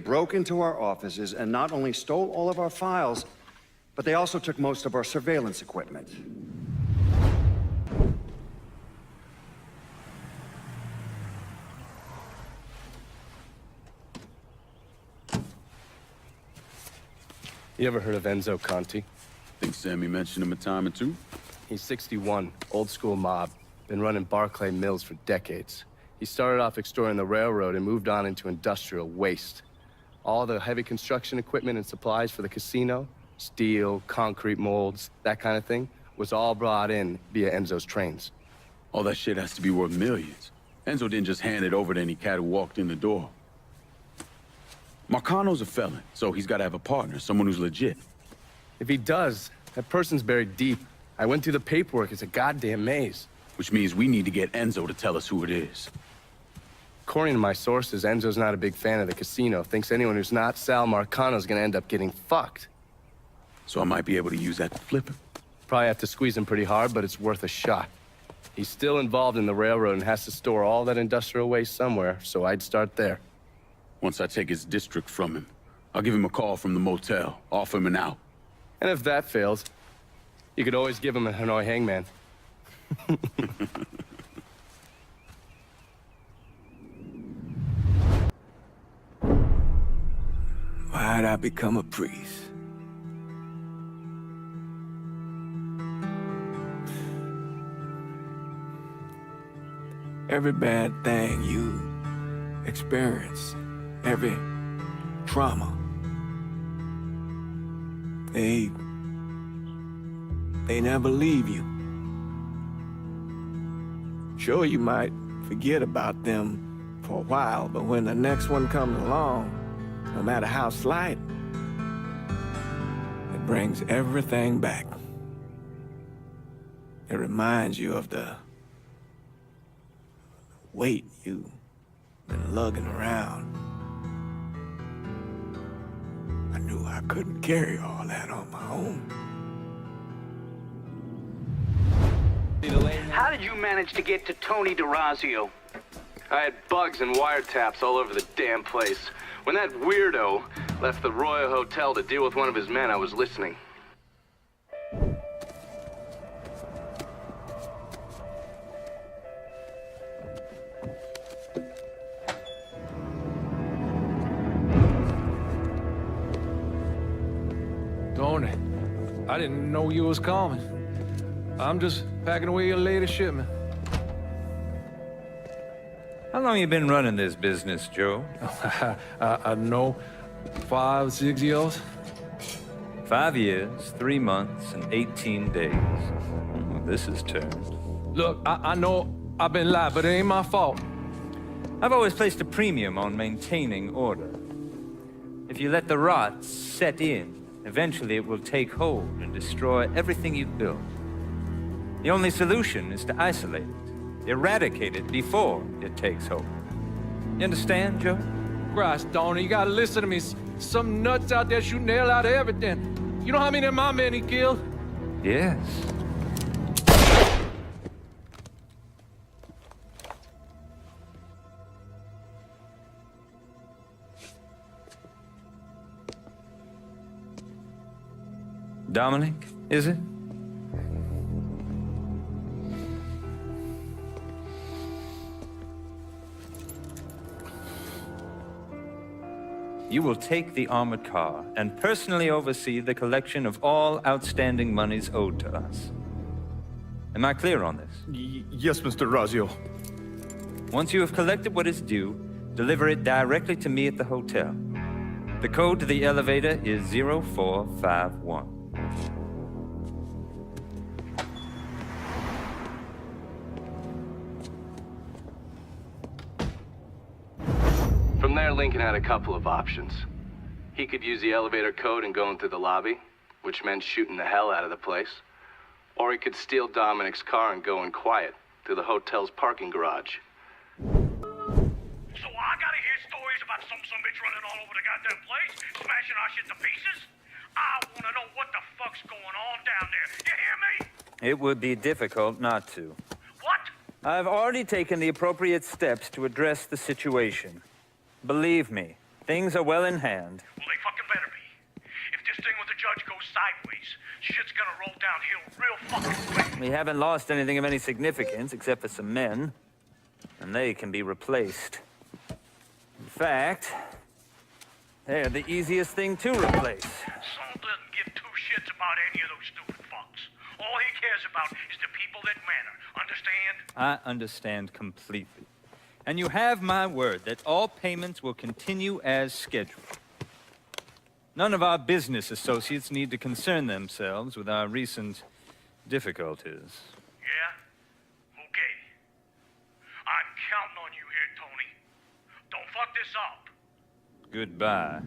broke into our offices and not only stole all of our files, but they also took most of our surveillance equipment. You ever heard of Enzo Conti? Think Sammy mentioned him a time or two? He's 61, old school mob. Been running Barclay Mills for decades. He started off extorting the railroad and moved on into industrial waste. All the heavy construction equipment and supplies for the casino, steel, concrete molds, that kind of thing, was all brought in via Enzo's trains. All that shit has to be worth millions. Enzo didn't just hand it over to any cat who walked in the door. Marcano's a felon, so he's got to have a partner, someone who's legit. If he does, that person's buried deep. I went through the paperwork. It's a goddamn maze. Which means we need to get Enzo to tell us who it is. According to my sources, Enzo's not a big fan of the casino. Thinks anyone who's not Sal Marcano's gonna end up getting fucked. So I might be able to use that to flip him. Probably have to squeeze him pretty hard, but it's worth a shot. He's still involved in the railroad and has to store all that industrial waste somewhere, so I'd start there. Once I take his district from him, I'll give him a call from the motel, offer him an out. And if that fails, you could always give him a Hanoi hangman. Why'd I become a priest? Every bad thing you experience, every trauma, they never leave you. Sure, you might forget about them for a while, but when the next one comes along, no matter how slight, it brings everything back. It reminds you of the weight you've been lugging around. I knew I couldn't carry all that on my own. How did you manage to get to Tony DeRazio? I had bugs and wiretaps all over the damn place. When that weirdo left the Royal Hotel to deal with one of his men, I was listening. Tony, I didn't know you was coming. I'm just packing away your latest shipment. How long you been running this business, Joe? I know 5, 6 years. 5 years, 3 months, and 18 days. Well, this is turned. Look, I know I've been lied, but it ain't my fault. I've always placed a premium on maintaining order. If you let the rot set in, eventually it will take hold and destroy everything you've built. The only solution is to isolate it, eradicate it before it takes hold. You understand, Joe? Christ, Tony, you gotta listen to me. Some nuts out there shooting the hell out of everything. You know how many of my men he killed? Yes. Dominic, is it? You will take the armored car and personally oversee the collection of all outstanding monies owed to us. Am I clear on this? Yes, Mr. Razio. Once you have collected what is due, deliver it directly to me at the hotel. The code to the elevator is 0451. From there, Lincoln had a couple of options. He could use the elevator code and go into the lobby, which meant shooting the hell out of the place. Or he could steal Dominic's car and go in quiet to the hotel's parking garage. So I gotta hear stories about some bitch running all over the goddamn place, smashing our shit to pieces? I wanna know what the fuck's going on down there. You hear me? It would be difficult not to. What? I've already taken the appropriate steps to address the situation. Believe me, Things are well in hand. Well, they fucking better be. If this thing with the judge goes sideways, shit's gonna roll downhill real fucking quick. We haven't lost anything of any significance except for some men, and they can be replaced. In fact, they're the easiest thing to replace. Saul doesn't give two shits about any of those stupid fucks. All he cares about is the people that matter. Understand? I understand completely. And you have my word that all payments will continue as scheduled. None of our business associates need to concern themselves with our recent difficulties. Yeah? Okay. I'm counting on you here, Tony. Don't fuck this up. Goodbye.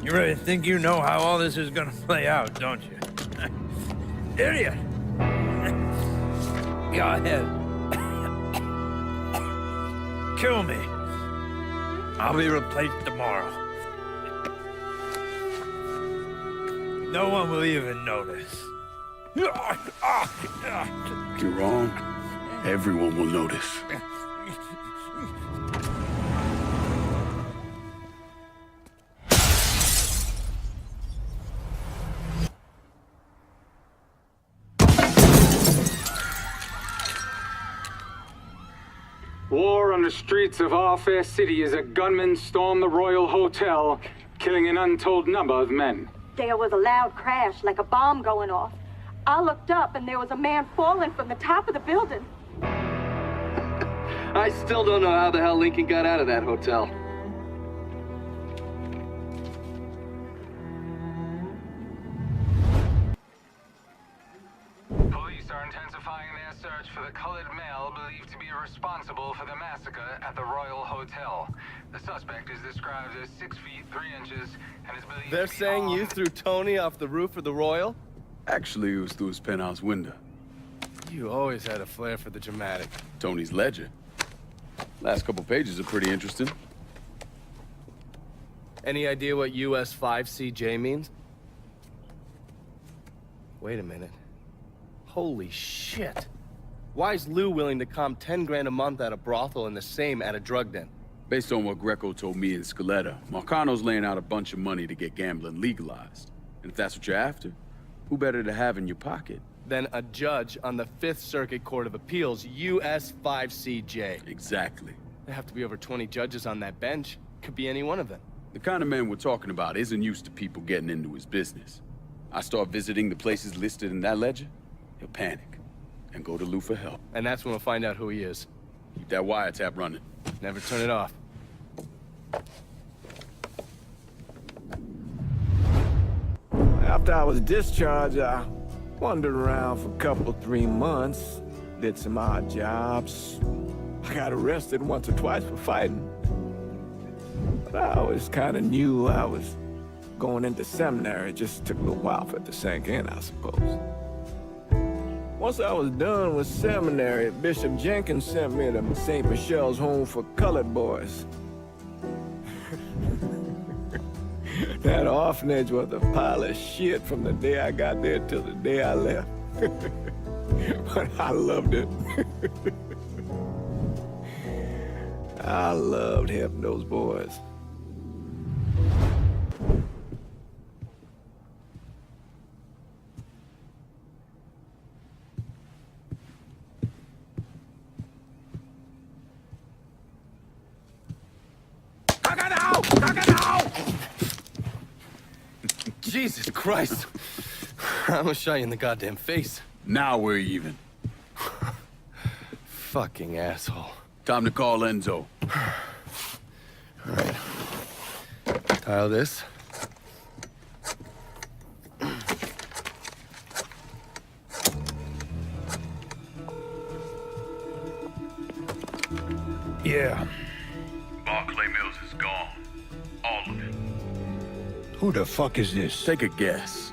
You really think you know how all this is gonna play out, don't you? Idiot! Go ahead. Kill me. I'll be replaced tomorrow. No one will even notice. You're wrong. Everyone will notice. War on the streets of our fair city as a gunman stormed the Royal Hotel, killing an untold number of men. There was a loud crash, like a bomb going off. I looked up and there was a man falling from the top of the building. I still don't know how the hell Lincoln got out of that hotel. Police are intensifying their search for the colored male believed to be responsible for the massacre at the Royal Hotel. The suspect is described as 6 feet 3 inches and is believed They're to be saying you armed. threw Tony off the roof of the Royal? Actually, it was through his penthouse window. You always had a flair for the dramatic. Tony's ledger. Last couple pages are pretty interesting. Any idea what US 5CJ means? Wait a minute. Holy shit. Why is Lou willing to comp 10 grand a month at a brothel and the same at a drug den? Based on what Greco told me in Scaletta, Marcano's laying out a bunch of money to get gambling legalized. And if that's what you're after, who better to have in your pocket? Then a judge on the 5th Circuit Court of Appeals, US 5CJ. Exactly. There have to be over 20 judges on that bench. Could be any one of them. The kind of man we're talking about isn't used to people getting into his business. I start visiting the places listed in that ledger, he'll panic and go to Lou for help. And that's when we'll find out who he is. Keep that wiretap running. Never turn it off. After I was discharged, I wandered around for a couple, 3 months, did some odd jobs. I got arrested once or twice for fighting. But I always kind of knew I was going into seminary. It just took a little while for it to sink in, I suppose. Once I was done with seminary, Bishop Jenkins sent me to St. Michelle's Home for Colored Boys. That orphanage was a pile of shit from the day I got there till the day I left. But I loved it. I loved helping those boys. Jesus Christ! I almost shot you in the goddamn face. Now we're even. Fucking asshole. Time to call Enzo. All right. Tile this. Yeah. Barclay Mills is gone. All of it. Who the fuck is this? Take a guess.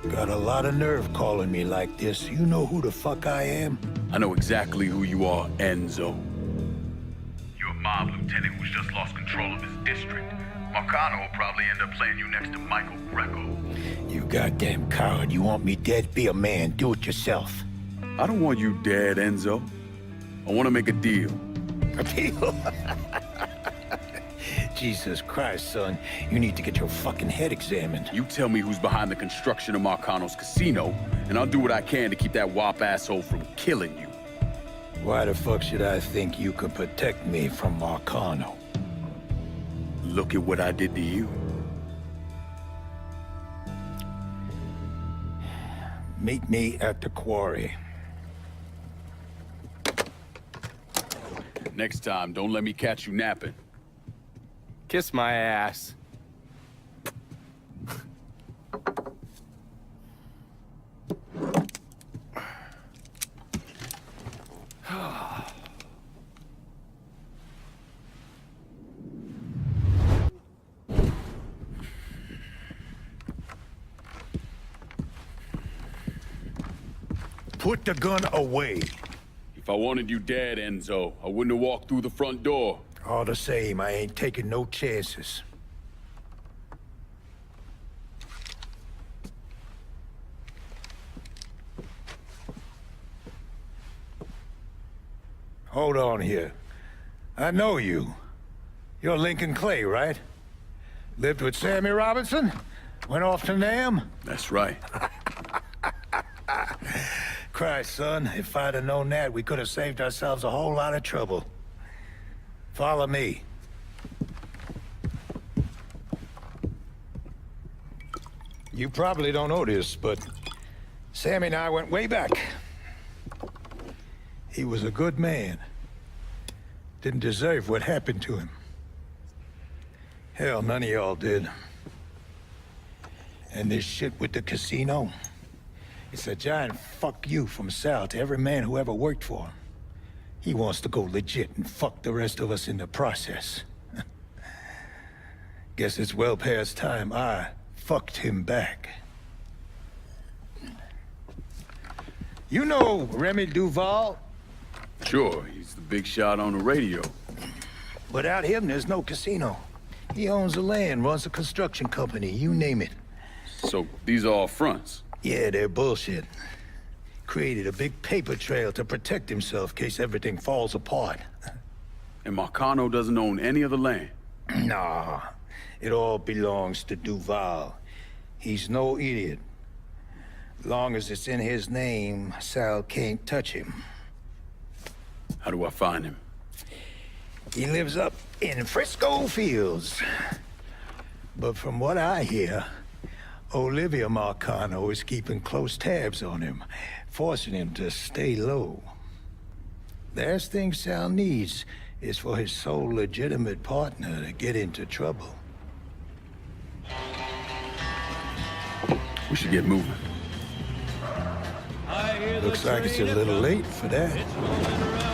Got a lot of nerve calling me like this. You know who the fuck I am? I know exactly who you are, Enzo. You're a mob lieutenant who's just lost control of his district. Marcano will probably end up playing you next to Michael Greco. You goddamn coward. You want me dead? Be a man. Do it yourself. I don't want you dead, Enzo. I want to make a deal. A deal? Jesus Christ, son. You need to get your fucking head examined. You tell me who's behind the construction of Marcano's casino, and I'll do what I can to keep that wop asshole from killing you. Why the fuck should I think you could protect me from Marcano? Look at what I did to you. Meet me at the quarry. Next time, don't let me catch you napping. Kiss my ass. Put the gun away. If I wanted you dead, Enzo, I wouldn't have walked through the front door. All the same, I ain't taking no chances. Hold on here. I know you. You're Lincoln Clay, right? Lived with Sammy Robinson? Went off to Nam? That's right. Christ, son, if I'd have known that, we could have saved ourselves a whole lot of trouble. Follow me. You probably don't know this, but Sammy and I went way back. He was a good man. Didn't deserve what happened to him. Hell, none of y'all did. And this shit with the casino, it's a giant fuck you from Sal to every man who ever worked for him. He wants to go legit and fuck the rest of us in the process. Guess it's well past time I fucked him back. You know Remy Duval? Sure, he's the big shot on the radio. Without him, there's no casino. He owns the land, runs a construction company, you name it. So these are all fronts? Yeah, they're bullshit. Created a big paper trail to protect himself in case everything falls apart. And Marcano doesn't own any of the land? Nah, it all belongs to Duval. He's no idiot. Long as it's in his name, Sal can't touch him. How do I find him? He lives up in Frisco Fields. But from what I hear, Olivia Marcano is keeping close tabs on him, forcing him to stay low. Last thing Sal needs is for his sole legitimate partner to get into trouble. We should get moving. Looks like it's a little late for that.